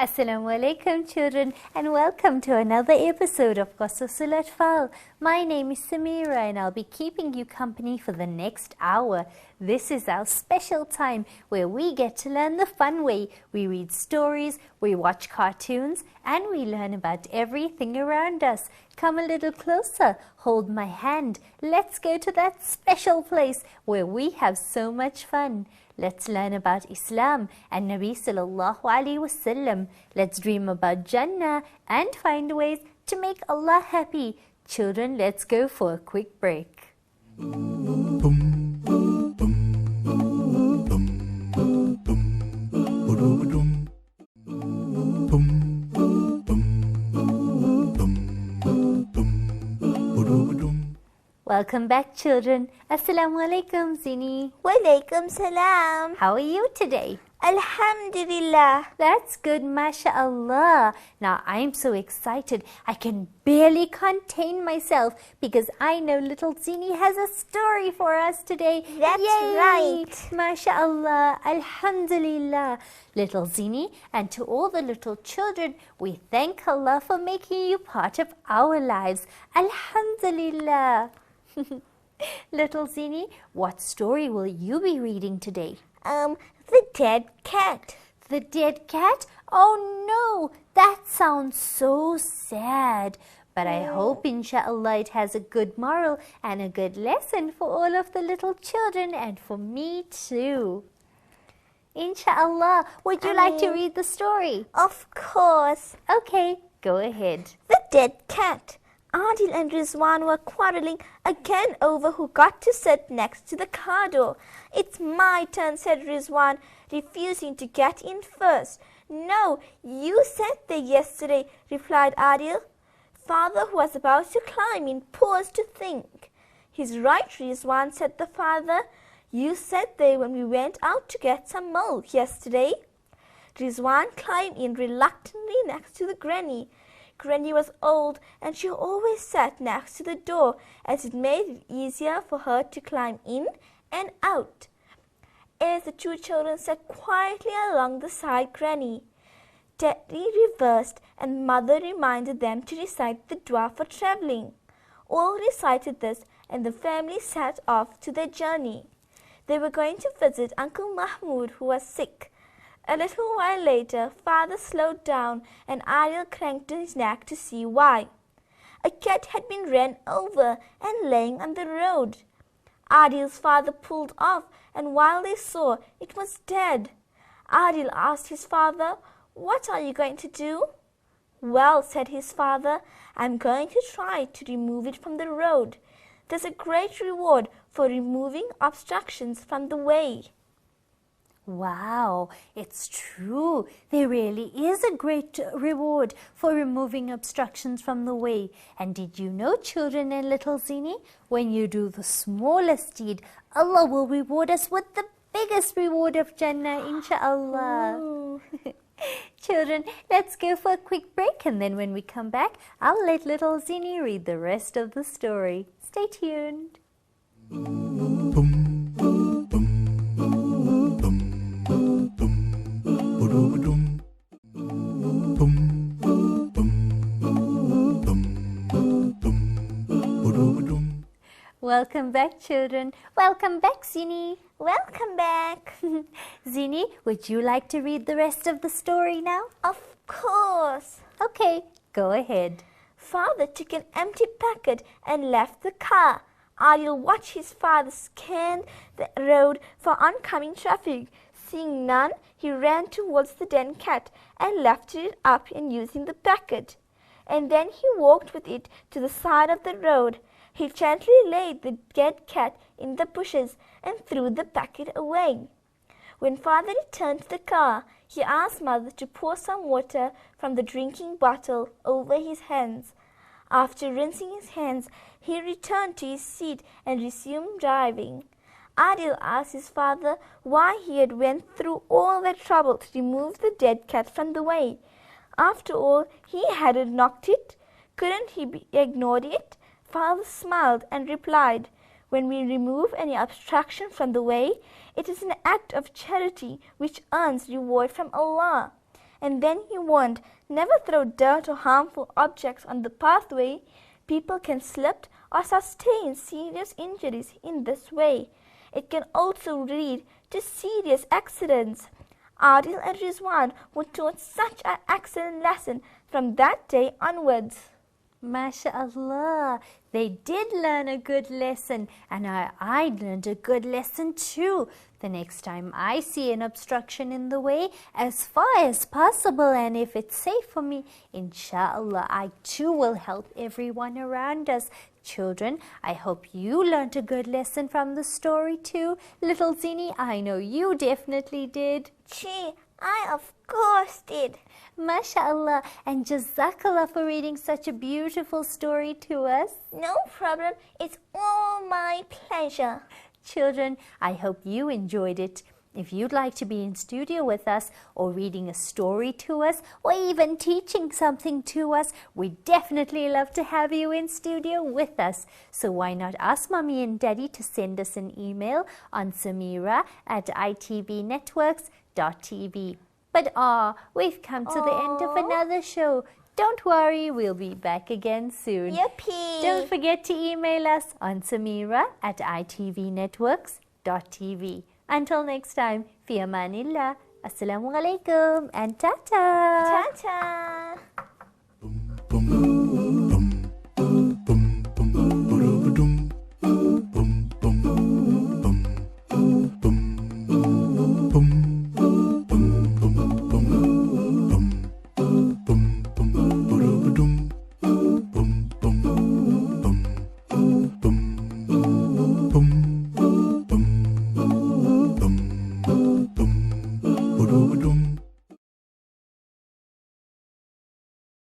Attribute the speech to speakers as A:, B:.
A: Assalamu alaikum children, and welcome to another episode of Qasasul Atfal. My name is Samira and I'll be keeping you company for the next hour. This is our special time where we get to learn the fun way. We read stories, we watch cartoons, and we learn about everything around us. Come a little closer, hold my hand. Let's go to that special place where we have so much fun. Let's learn about Islam and Nabi sallallahu alaihi wasallam. Let's dream about Jannah and find ways to make Allah happy. Children, let's go for a quick break. Welcome back children. Assalamu alaikum Zini.
B: Walaikum salam.
A: How are you today?
B: Alhamdulillah.
A: That's good, mashallah. Now I'm so excited I can barely contain myself because I know little Zini has a story for us today.
B: That's
A: Yay!
B: right.
A: Mashallah, alhamdulillah. Little Zini, and to all the little children, we thank Allah for making you part of our lives. Alhamdulillah. Little Zini, what story will you be reading today?
B: The dead cat.
A: The dead cat? Oh no, that sounds so sad. But I hope inshallah it has a good moral and a good lesson for all of the little children and for me too. Inshallah, would you like to read the story?
B: Of course.
A: Okay, go ahead.
B: The dead cat. Adil and Rizwan were quarreling again over who got to sit next to the car door. It's my turn, said Rizwan, refusing to get in first. No, you sat there yesterday, replied Adil. Father, who was about to climb in, paused to think. He's right, Rizwan, said the father. You sat there when we went out to get some milk yesterday. Rizwan climbed in reluctantly next to the granny. Granny was old and she always sat next to the door as it made it easier for her to climb in and out. As the two children sat quietly along the side Granny Daddy reversed and Mother reminded them to recite the dua for travelling. All recited this and the family set off to their journey. They were going to visit Uncle Mahmoud, who was sick. A little while later, Father slowed down and Adil cranked his neck to see why. A cat had been run over and laying on the road. Adil's father pulled off, and while they saw, it was dead. Adil asked his father, "What are you going to do?" "Well," said his father, "I'm going to try to remove it from the road. There's a great reward for removing obstructions from the way."
A: Wow, it's true. There really is a great reward for removing obstructions from the way. And did you know, children and little Zini, when you do the smallest deed, Allah will reward us with the biggest reward of Jannah, inshallah. Children, let's go for a quick break, and then when we come back, I'll let little Zini read the rest of the story. Stay tuned. Welcome back, children. Welcome back, Zini.
B: Welcome back.
A: Zini, would you like to read the rest of the story now?
B: Of course.
A: Okay, go ahead.
B: Father took an empty packet and left the car. Adil watched his father scan the road for oncoming traffic. Seeing none, he ran towards the dead cat and lifted it up and using the packet. And then he walked with it to the side of the road. He gently laid the dead cat in the bushes and threw the packet away. When father returned to the car, he asked mother to pour some water from the drinking bottle over his hands. After rinsing his hands, he returned to his seat and resumed driving. Adil asked his father why he had went through all that trouble to remove the dead cat from the way. After all, he hadn't knocked it. Couldn't he be ignored it? Father smiled and replied, when we remove any obstruction from the way, it is an act of charity which earns reward from Allah. And then he warned, never throw dirt or harmful objects on the pathway. People can slip or sustain serious injuries in this way. It can also lead to serious accidents. Adil and Rizwan were taught such an excellent lesson from that day onwards.
A: MashaAllah, they did learn a good lesson, and I learned a good lesson too. The next time I see an obstruction in the way, as far as possible, and if it's safe for me, inshallah, I too will help everyone around us. Children, I hope you learned a good lesson from the story too. Little Zini, I know you definitely did.
B: Gee, I of course did.
A: MashaAllah, and Jazakallah for reading such a beautiful story to us.
B: No problem, it's all my pleasure.
A: Children, I hope you enjoyed it. If you'd like to be in studio with us or reading a story to us or even teaching something to us, we'd definitely love to have you in studio with us. So why not ask Mommy and Daddy to send us an email on samira@itvnetworks.tv. But we've come to the end of another show. Don't worry, we'll be back again soon.
B: Yippee!
A: Don't forget to email us on samira@itvnetworks.tv. Until next time, fi amanillah. Assalamu alaikum and ta-ta.
B: Ta-ta!
C: Ba-dum.